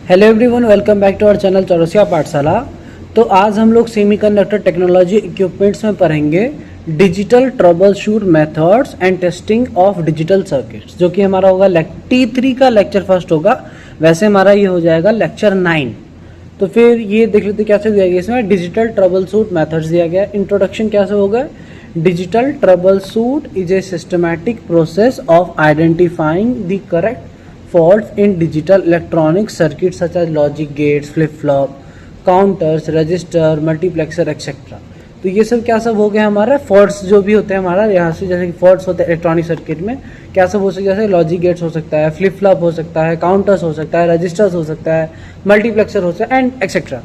Hello everyone, welcome back to our channel Chaurasia Pathshala. तो आज हम लोग सेमीकंडक्टर टेक्नोलॉजी इक्विपमेंट्स में पढ़ेंगे digital trouble shoot methods and testing of digital circuits, जो कि हमारा होगा T3 का लेक्चर फर्स्ट होगा। वैसे हमारा ये हो जाएगा लेक्चर 9। तो फिर ये देख लेते कैसे दिया गया। इसमें डिजिटल ट्रबल शूट मेथड्स दिया गया। इंट्रोडक्शन कैसे होगा? Digital trouble shoot is a systematic process of identifying the correct faults in digital electronic circuits such as logic gates, flip-flop, counters, register, multiplexer etc. तो ये सब क्या सब हो गया हमारा फॉल्ट्स जो भी होते हैं हमारा यहाँ से, जैसे कि फॉल्ट्स होते हैं इलेक्ट्रॉनिक सर्किट में क्या सब हो सकता है, जैसे लॉजिक गेट्स हो सकता है, फ्लिप फ्लॉप हो सकता है, काउंटर्स हो सकता है, रजिस्टर्स हो सकता है, मल्टीप्लेक्सर हो सकता है एंड एक्सेट्रा।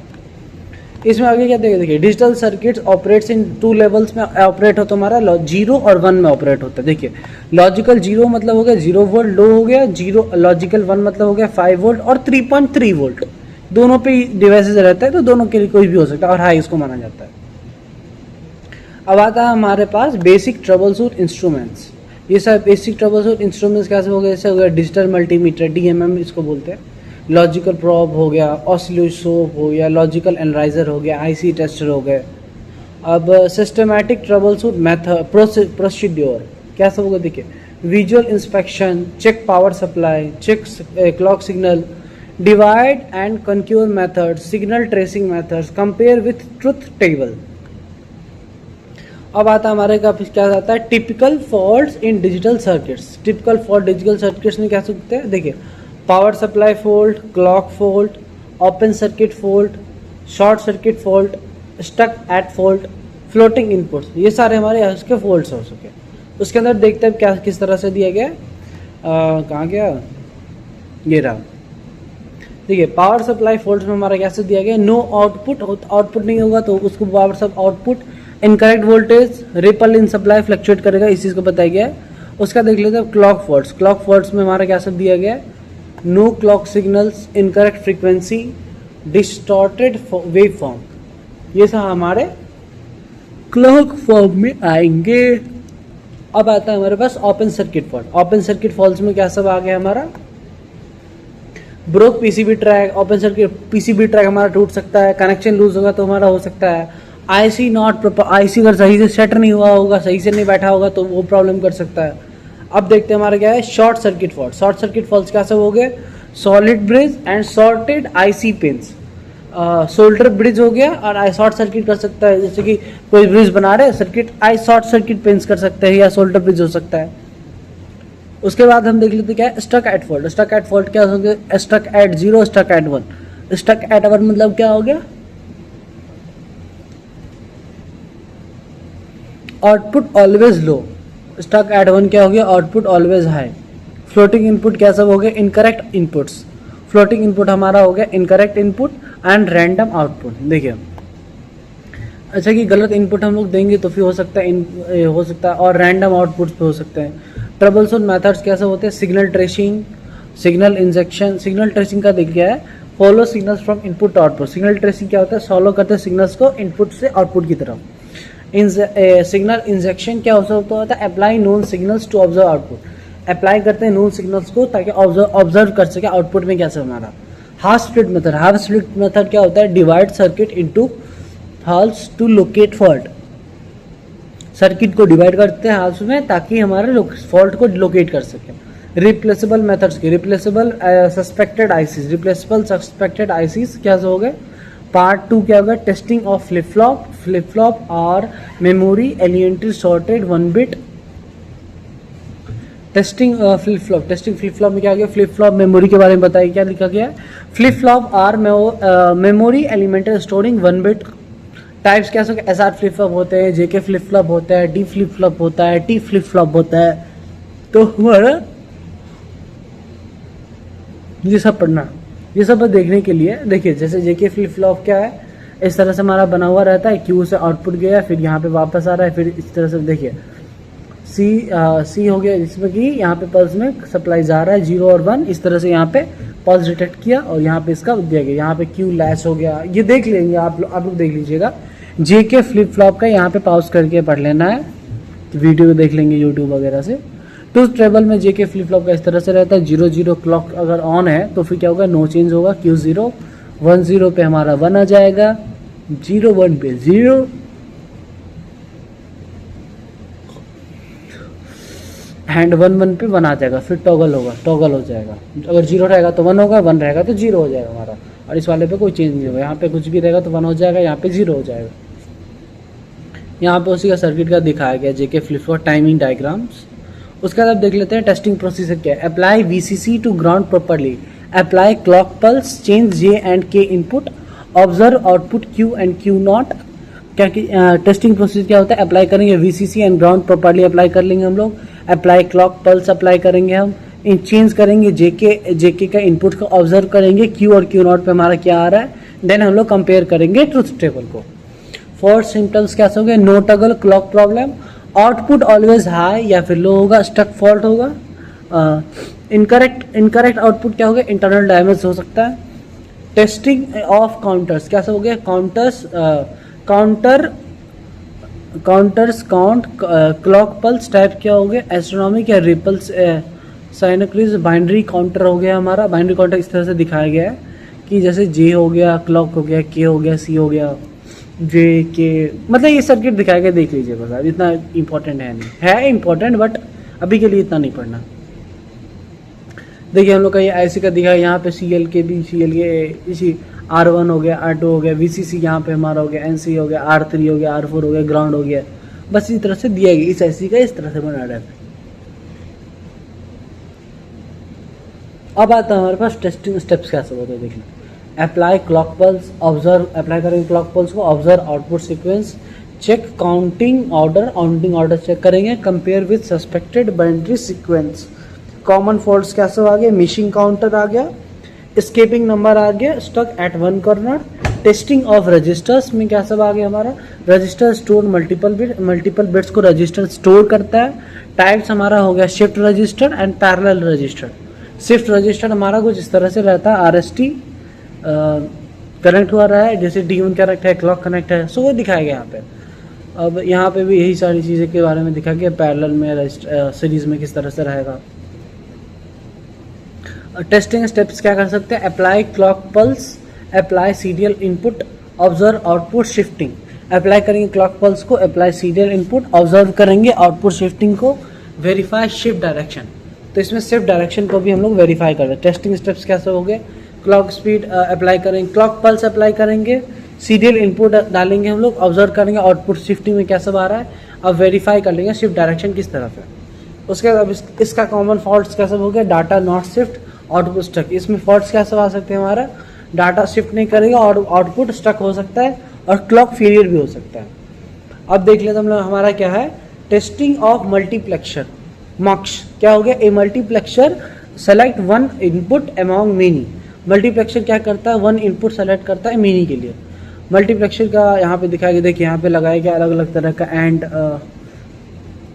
इसमें आगे क्या देखिए digital circuits operates in 2 levels में ऑपरेट होता है हमारा 0 और 1 में ऑपरेट होता है। देखिए लॉजिकल 0 मतलब हो गया 0 वोल्ट लो हो गया, जीरो लॉजिकल 1 मतलब हो गया 5 वोल्ट और 3.3 वोल्ट। दोनों पे डिवाइसेस रहता है तो दोनों के लिए कोई भी हो सकता है और हाई इसको माना जाता है। अब आता है हमारे पास बेसिक ट्रबल शूट इंस्ट्रूमेंट्स। ये सब बेसिक ट्रबल शूट इंस्ट्रूमेंट्स कैसे हो गए? जैसे हो गया डिजिटल मल्टीमीटर DMM इसको बोलते हैं, लॉजिकल प्रॉब हो गया, ऑसिलोस्कोप हो गया, लॉजिकल एनालाइजर हो गया, IC टेस्टर हो गए। अब systematic troubleshoot method procedure क्या सब होगा? देखिए visual inspection, check power supply, check clock signal, divide and conquer method, signal tracing methods, compare with truth table. अब आता हमारे का क्या आता है typical faults in digital circuits. Typical fault digital circuits में क्या सकते हैं? देखिए power supply fault, clock fault, open circuit fault, short circuit fault, stuck at fault, floating inputs, ये सारे हमारे इसके फॉल्ट्स हो सके। उसके अंदर देखते हैं क्या किस तरह से दिया गया। कहाँ गया ये रहा। देखिए पावर सप्लाई फॉल्ट में हमारा कैसे दिया गया, नो आउटपुट, आउटपुट नहीं होगा तो उसको पावर सब output, incorrect voltage, ripple in supply fluctuate करेगा, इस चीज़ को बताया गया है। उसका देख लेते हैं क्लॉक फॉल्ट्स। क्लॉक फॉल्ट्स में हमारा क्या सब दिया गया है, no clock signals, incorrect frequency, distorted wave form, ये सब हमारे क्लॉक फॉर्म में आएंगे। अब आता है हमारे पास open circuit fault. Open circuit faults में क्या सब आ गया हमारा, broke PCB track, open circuit PCB track हमारा टूट सकता है, कनेक्शन लूज होगा तो हमारा हो सकता है, IC नॉट प्रॉपर, IC अगर सही से सेट नहीं हुआ होगा, सही से नहीं बैठा होगा तो वो प्रॉब्लम कर सकता है। अब देखते हैं हमारा क्या है short circuit fault. Short circuit fault क्या सब हो गए, solid bridge and shorted IC pins. Solder bridge हो गया और शॉर्ट सर्किट कर सकता है, जैसे कि कोई ब्रिज बना रहे सर्किट शॉर्ट सर्किट पिंस कर सकते हैं या सोल्डर ब्रिज हो सकता है। उसके बाद हम देख लेते क्या है stuck at fault. Stuck at fault क्या हो गया, stuck at 0, stuck at 1। Stuck at 1 मतलब क्या हो गया, output always low. Stuck at 1 क्या हो गया, output always high. Floating input क्या सब हो गया, इनकरेक्ट इनपुट्स। फ्लोटिंग इनपुट हमारा हो गया incorrect input and random output. देखिए अच्छा कि गलत इनपुट हम लोग देंगे तो फिर हो सकता है और रैंडम आउटपुट्स पे हो सकते हैं। ट्रबल शूट मेथड्स कैसे होते हैं, signal tracing, signal injection. Signal tracing का देख गया है follow signals from input output. Signal tracing क्या होता है, फॉलो करते हैं सिग्नल्स को इनपुट से आउटपुट की तरफ। सिग्नल इंजेक्शन क्या होता है, apply known signals to observe output. Apply करते हैं नोन सिग्नल्स को ताकि ऑब्जर्व कर सके आउटपुट में क्या है हमारा। Half split method. Half split method क्या होता है, divide circuit into halves to locate fault. Circuit को डिवाइड करते हैं हाल्व्स में ताकि हमारे फॉल्ट को लोकेट कर सके। रिप्लेसेबल मेथड्स की, replaceable suspected ICs. Replaceable suspected ICs क्या हो गए, पार्ट 2 क्या होगा, testing of flip flop. Flip flop are memory elementary sorted 1 bit. Testing flip flop. Testing flip flop में क्या गया, फ्लिप फ्लॉप मेमोरी के बारे में बताइए क्या लिखा गया है। Flip flop are memory elementary storing 1 bit. Types क्या सके, SR फ्लिप फ्लॉप होते हैं, JK फ्लिप फ्लॉप होता है, D फ्लिप फ्लॉप होता है, T फ्लिप फ्लॉप होता है। तो हमारा ये सब पढ़ना, ये सब देखने के लिए देखिए जैसे JK फ्लिप फ्लॉप क्या है, इस तरह से हमारा बना हुआ रहता है, Q से आउटपुट गया फिर यहाँ पे वापस आ रहा है, फिर इस तरह से देखिए C हो गया जिसमें कि यहाँ पे पल्स में सप्लाई जा रहा है 0 और 1, इस तरह से यहाँ पे पल्स डिटेक्ट किया और यहाँ पे इसका दिया गया, यहाँ पे Q लैच हो गया। ये देख लेंगे आप लोग देख लीजिएगा। JK फ्लिप फ्लॉप का यहाँ पे पॉज करके पढ़ लेना है, वीडियो देख लेंगे यूट्यूब वगैरह से। ट्रूथ टेबल में जेके फ्लिप फ्लॉप का इस तरह से रहता है, 0 0 क्लॉक अगर ऑन है तो फिर क्या होगा, नो चेंज होगा, Q0 1 0 पे हमारा 1 आ जाएगा, 0 1 पे 0, हैंड 1 1 पे 1 आ जाएगा, फिर टॉगल होगा, टॉगल हो जाएगा, अगर 0 रहेगा तो 1 होगा, 1 रहेगा तो 0 हो जाएगा हमारा, और इस वाले पे कोई चेंज नहीं होगा, यहाँ पे कुछ भी रहेगा तो 1 हो जाएगा, यहाँ पे 0 हो जाएगा। यहाँ पे उसी का सर्किट का दिखाया गया JK flip flop timing diagrams. उसके बाद अब देख लेते हैं टेस्टिंग प्रोसीजर क्या है। Apply VCC to ground properly, apply clock pulse, change J and K input, observe output Q and Q not. क्या टेस्टिंग प्रोसीजर क्या होता है, अप्लाई करेंगे VCC and ground properly apply कर लेंगे हम लोग, अप्लाई क्लॉक पल्स अप्लाई करेंगे हम, इन चेंज करेंगे जेके का इनपुट को, ऑब्जर्व करेंगे क्यू और क्यू नॉट पे हमारा क्या आ रहा है, देन हम लोग कंपेयर करेंगे ट्रुथ टेबल को। फॉल्ट सिम्टम्स कैसे होंगे, no toggle, clock problem, output always high या फिर लो होगा, स्टक फॉल्ट होगा, इनकरेक्ट आउटपुट क्या होगा, इंटरनल डैमेज हो सकता है। टेस्टिंग ऑफ काउंटर्स कैसे हो गया, counters count, clock pulse type क्या हो गया, एस्ट्रोनॉमिक या रिपल्स, साइनोक्रीज, बाइनरी काउंटर हो गया हमारा। बाइनरी काउंटर इस तरह से दिखाया गया है कि जैसे जे हो गया, क्लॉक हो गया, के हो गया, सी हो गया, जे के, मतलब ये सर्किट दिखाया गया, देख लीजिए बस, अब इतना इंपॉर्टेंट है नहीं, है इंपॉर्टेंट बट अभी के लिए इतना नहीं पढ़ना। देखिए हम लोग का ये ऐसे का दिखा है, यहाँ पे CL के भी, CL के इसी R1 हो गया, R2 हो गया, VCC यहाँ पे हमारा हो गया, NC हो गया, R3 हो गया, R4 हो गया, ग्राउंड हो गया, बस इस तरह से दिया गया, इस ऐसी का इस तरह से बना रहा है। अब आता है हमारे पास टेस्टिंग स्टेप्स कैसे होते हैं, देखिए apply clock pulse, observe, apply करेंगे क्लॉक पल्स को, observe output sequence, check counting order check करेंगे, compare with suspected binary sequence. Common faults कैसे आ गया, मिसिंग काउंटर आ गया, escaping नंबर आ गया, stuck at 1 corner. Testing of registers में क्या सब आ गया हमारा, रजिस्टर स्टोर मल्टीपल बिट्स को रजिस्टर स्टोर करता है। टाइप्स हमारा हो गया shift register and parallel register. Shift register हमारा कुछ इस तरह से रहता है, RST कनेक्ट हुआ रहा है, जैसे D1 कनेक्ट है, क्लॉक कनेक्ट है, सो वो दिखाया गया यहाँ पे। अब यहाँ पे भी यही सारी चीज़ें के बारे में दिखा गया, पैरेलल में सीरीज में किस तरह से रहेगा। टेस्टिंग स्टेप्स क्या कर सकते हैं, apply clock pulse, apply serial input, observe output shifting. Apply करेंगे क्लॉक पल्स को, अप्लाई सीरियल इनपुट, ऑब्जर्व करेंगे आउटपुट शिफ्टिंग को, वेरीफाई शिफ्ट डायरेक्शन। तो इसमें शिफ्ट डायरेक्शन को भी हम लोग वेरीफाई कर रहे हैं। टेस्टिंग स्टेप्स कैसे हो गए, क्लॉक स्पीड अप्लाई करेंगे, क्लॉक पल्स अप्लाई करेंगे, सीरियल इनपुट डालेंगे हम लोग, ऑब्जर्व करेंगे आउटपुट शिफ्टिंग में क्या सब आ रहा है, अब वेरीफाई कर लेंगे शिफ्ट डायरेक्शन किस तरफ है। उसके बाद इसका कॉमन फॉल्ट्स क्या सब हो गया, data not shift, output stuck. इसमें फॉल्ट्स क्या सब आ सकते हैं, हमारा डाटा शिफ्ट नहीं करेगा और आउटपुट स्टक हो सकता है और क्लॉक फेलियर भी हो सकता है। अब देख लेते हम लोग हमारा क्या है, टेस्टिंग ऑफ मल्टीप्लेक्सर मक्स क्या हो गया, a multiplexer select 1 input among many. Multiplexer क्या करता है, 1 इनपुट सेलेक्ट करता है मेनी के लिए। मल्टीप्लेक्सर का यहाँ पे दिखाया गया, देखिए यहाँ पे लगाया गया अलग अलग तरह का एंड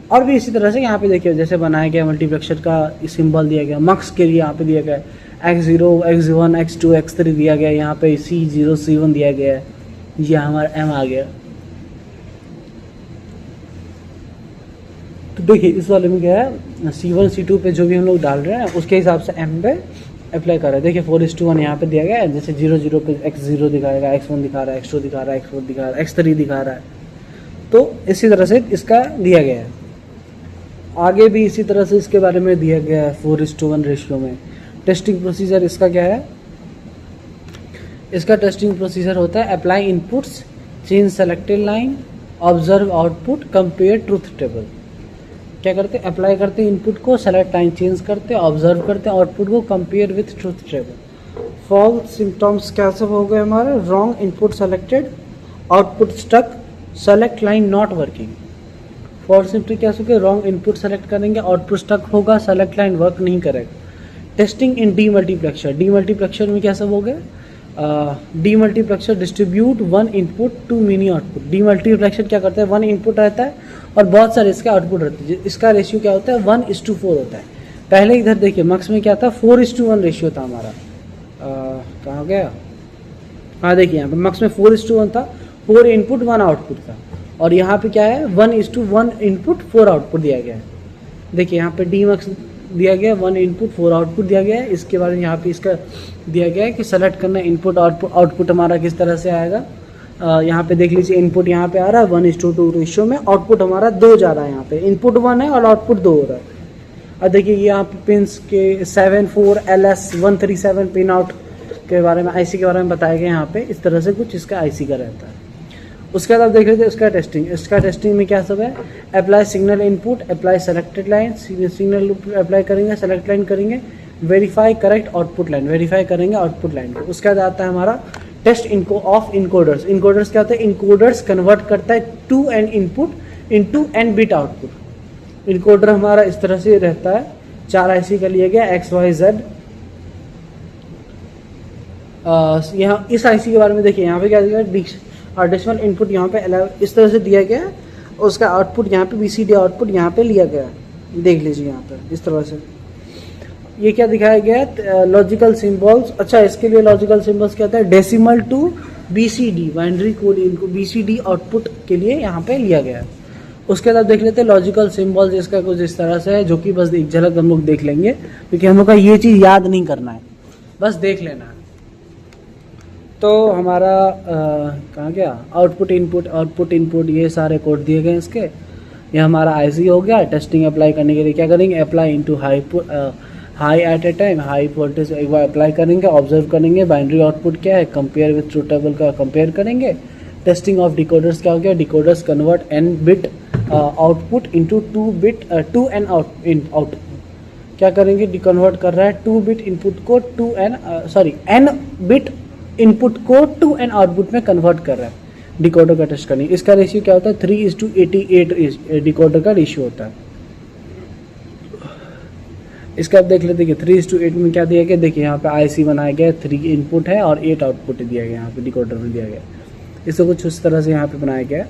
और भी इसी तरह से यहाँ पे देखिए जैसे बनाया गया मल्टीप्लेक्सर का सिंबल दिया गया, मक्स के लिए यहाँ पे दिया गया X0, X1, X2, X3 दिया गया, यहाँ पे C0, C1 दिया गया है, ये हमारा M आ गया। तो देखिए इस वाले में क्या है, C1 C2 पे जो भी हम लोग डाल रहे हैं उसके हिसाब से M पे अप्लाई कर रहे हैं। देखिए 4:1 यहाँ पे दिया गया है, जैसे 0 पे X0 दिखाएगा, X1 दिखा रहा है, X2 दिखा रहा है, X4 दिखा रहा है, X3 दिखा रहा है, तो इसी तरह से इसका दिया गया है। आगे भी इसी तरह से इसके बारे में दिया गया है 4:1 रेशियो में। टेस्टिंग प्रोसीजर इसका क्या है, इसका टेस्टिंग प्रोसीजर होता है apply inputs, change selected line, observe output, compare truth table. क्या करते हैं, अप्लाई करते हैं इनपुट को, सेलेक्ट लाइन चेंज करते हैं, ऑब्जर्व करते हैं आउटपुट को, compare with truth table. False symptoms क्या सब हो गए हमारे, wrong input selected, output stuck, select line not working. False symptom क्या होगा, रॉन्ग इनपुट सेलेक्ट करेंगे, आउटपुट स्टक होगा, सेलेक्ट लाइन वर्क नहीं करेगा। टेस्टिंग इन डीमल्टीप्लेक्सर, डीमल्टीप्लेक्सर में क्या सब हो गया, demultiplexer distribute 1 input to many output. Demultiplexer क्या करता है, 1 इनपुट रहता है और बहुत सारे इसके आउटपुट रहते हैं, इसका रेशियो क्या होता है 1:4 होता है। पहले इधर देखिए मक्स में क्या था 4:1 रेशियो था हमारा, कहाँ गया, हाँ देखिए यहाँ पे मक्स में 4:1 था, 4 इनपुट 1 आउटपुट था, और यहाँ पे क्या है 1:1 इनपुट 4 आउटपुट दिया गया है। देखिए यहाँ पे डीमक्स दिया गया, 1 इनपुट 4 आउटपुट दिया गया है। इसके बारे में यहाँ पे इसका दिया गया है कि सेलेक्ट करना इनपुट आउटपुट हमारा किस तरह से आएगा। यहाँ पे देख लीजिए इनपुट यहाँ पे आ रहा है 1:2 रेशियो में, आउटपुट हमारा 2 जा रहा है। यहाँ पे इनपुट 1 है और आउटपुट 2 हो रहा है। अब देखिए ये यहाँ पे पिंस के 74LS137 पिन आउट के बारे में, आईसी के बारे में बताया गया यहाँ पे। इस तरह से कुछ इसका आईसी का रहता है। उसके बाद आप देख लेते हैं इसका टेस्टिंग। इसका टेस्टिंग में क्या सब है, apply signal input, apply selected line, signal apply करेंगे, सेलेक्ट लाइन करेंगे, verify correct output line, verify करेंगे आउटपुट लाइन को। उसके बाद आता है हमारा टेस्ट इनको ऑफ इनकोडर्स। इनकोडर्स क्या होता है, इनकोडर्स कन्वर्ट करता है 2n input into n bit output. Encoder हमारा इस तरह से रहता है, 4 आईसी का लिया गया XYZ। यहाँ इस आईसी के बारे में देखिए, यहाँ पे क्या दिया गया, डेसिमल इनपुट यहाँ पे इस तरह से दिया गया है, उसका आउटपुट यहाँ पे BCD आउटपुट यहाँ पे लिया गया है। देख लीजिए यहाँ पे इस तरह से ये क्या दिखाया गया है, लॉजिकल सिंबल्स। अच्छा, इसके लिए लॉजिकल सिंबल्स क्या होता है, decimal to BCD binary code इनको BCD आउटपुट के लिए यहाँ पे लिया गया है। उसके बाद देख लेते हैं लॉजिकल सिंबल्स। इसका कुछ इस तरह से है, जो कि बस एक झलक हम लोग देख लेंगे, क्योंकि हम लोग का ये चीज़ याद नहीं करना है, बस देख लेना है। तो हमारा कहाँ गया, आउटपुट इनपुट ये सारे कोड दिए गए इसके। ये हमारा आईसी हो गया। टेस्टिंग अप्लाई करने के लिए क्या करेंगे, apply into high at A time, high voltage एक बार अप्लाई करेंगे, ऑब्जर्व करेंगे बाइनरी आउटपुट क्या है, कंपेयर विथ ट्रूथ टेबल का कंपेयर करेंगे। टेस्टिंग ऑफ डिकोडर्स क्या हो गया, decoders convert n bit output into 2n out क्या करेंगे, कन्वर्ट कर रहा है 2 बिट इनपुट को n बिट इनपुट को 2n आउटपुट में कन्वर्ट कर रहा है। डिकोडर का टेस्ट करनी, इसका रेशियो क्या होता है, 3:88 डिकोडर का रेशियो होता है। इसका आप देख लेते हैं कि 3:8 में क्या दिया गया। देखिए यहाँ पे आईसी बनाया गया, 3 इनपुट है और 8 आउटपुट दिया गया यहाँ पे डिकोडर में दिया गया। इसको कुछ उस तरह से यहाँ पे बनाया गया है।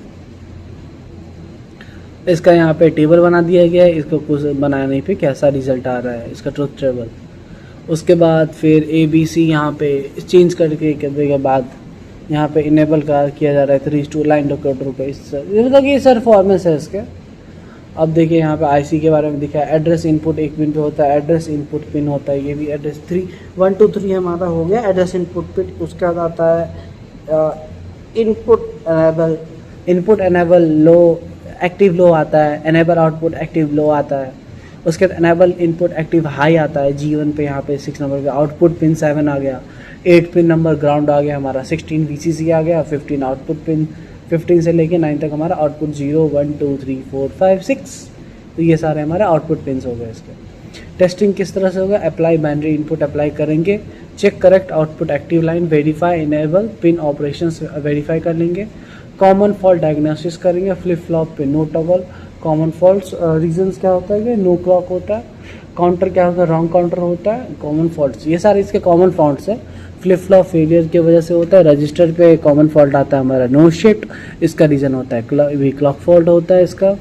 इसका यहाँ पे टेबल बना दिया गया है, इसको कुछ बनाने पे कैसा रिजल्ट आ रहा है, इसका ट्रुथ टेबल। उसके बाद फिर ABC यहाँ पे चेंज करके करने के बाद यहाँ पे इनेबल किया जा रहा है 3:2 लाइन डिकोडर को। इस मतलब ये सर फॉर्मेस है इसके। अब देखिए यहाँ पे आईसी के बारे में दिखा है, एड्रेस इनपुट एक पिन पे होता है, एड्रेस इनपुट पिन होता है, ये भी एड्रेस 1 2 3 हमारा हो गया एड्रेस इनपुट पिन। उसके बाद आता है इनपुट एनेबल लो एक्टिव लो आता है, एनेबल आउटपुट एक्टिव लो आता है। उसके बाद एनेबल इनपुट एक्टिव हाई आता है G1 पे, यहाँ पे 6 नंबर पे आउटपुट पिन 7 आ गया, 8 पिन नंबर ग्राउंड आ गया हमारा, 16 VCC आ गया, 15 आउटपुट पिन, 15 से लेके 9 तक हमारा आउटपुट 0 1 2 3 4 5 6। तो ये सारे हमारे आउटपुट पिन्स हो गए इसके। टेस्टिंग किस तरह से होगा, अप्लाई बाइनरी इनपुट अप्लाई करेंगे, check correct output active line, verify enable pin operations verify कर लेंगे, कॉमन फॉल्ट डायग्नोसिस करेंगे, फ्लिप फ्लॉप पे no toggle, common faults reasons क्या होता है कि नो क्लॉक होता है, काउंटर क्या होता है, रॉन्ग काउंटर होता है, कॉमन फॉल्ट्स ये सारे इसके कॉमन फॉल्ट्स है। फ्लिप फ्लॉप फेलियर की वजह से होता है, रजिस्टर पे कॉमन फॉल्ट आता है हमारा नो शिफ्ट, इसका रीज़न होता है क्लॉक फॉल्ट होता है इसका।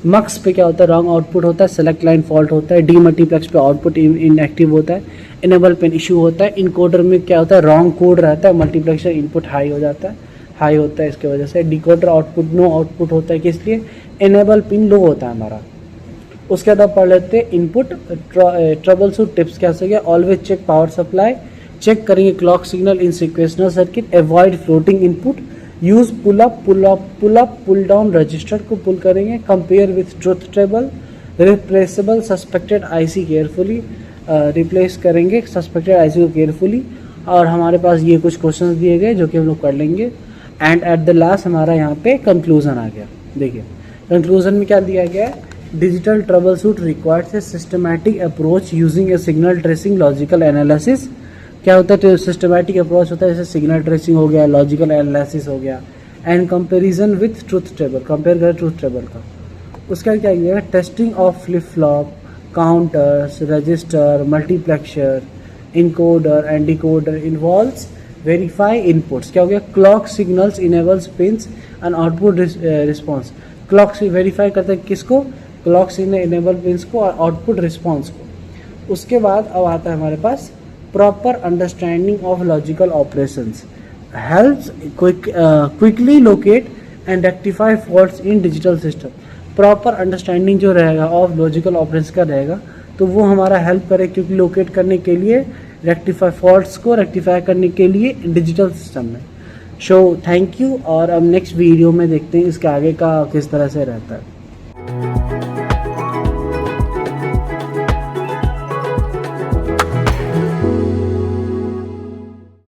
मक्स पे क्या होता है, रॉन्ग आउटपुट होता है, सेलेक्ट लाइन फॉल्ट होता है, डीमल्टीप्लेक्स पे आउटपुट इनएक्टिव होता है, इनेबल पिन इशू होता है, इनकोडर में क्या होता है, रॉन्ग कोड रहता है, मल्टीप्लेक्सर इनपुट हाई हो जाता है, हाई होता है इसके वजह से। डिकोडर आउटपुट नो आउटपुट होता है, किस लिए, इनेबल पिन लो होता है हमारा। उसके बाद आप पढ़ लेते हैं इनपुट ट्रबल शूट टिप्स क्या से, always check power supply, check करेंगे clock signal in sequential circuit, avoid floating input, use pull up pull down resistor को पुल करेंगे, compare with truth table, replaceable suspected IC carefully, replace करेंगे suspected IC को carefully. और हमारे पास ये कुछ questions दिए गए जो कि हम लोग कर लेंगे। एंड एट द लास्ट हमारा यहाँ पे कंक्लूजन आ गया। देखिए कंक्लूजन में क्या दिया गया है, digital trouble shoot requires a systematic approach using A signal tracing logical analysis. क्या होता है, सिस्टमैटिक अप्रोच होता है, जैसे सिग्नल ट्रेसिंग हो गया, लॉजिकल एनालिसिस हो गया, and comparison with truth table, compare करें ट्रूथ टेबल का। उसका क्या किया, testing of flip flop, counters, register, multiplexer, encoder and decoder involves verify inputs. क्या हो गया, clock signals enables pins and output response. Clock से वेरीफाई करते हैं किसको, क्लॉक सिग्नल इनेबल पिंस को और आउटपुट रिस्पॉन्स को। उसके बाद अब आता है हमारे पास proper understanding of logical operations, helps quickly locate and rectify faults in digital system. Proper understanding जो रहेगा ऑफ लॉजिकल ऑपरेशंस का रहेगा, तो वो हमारा हेल्प करे क्योंकि लोकेट करने के लिए, रेक्टिफाई फॉल्ट्स को रेक्टिफाई करने के लिए डिजिटल सिस्टम में। थैंक यू, और अब नेक्स्ट वीडियो में देखते हैं इसके आगे का किस तरह से रहता है।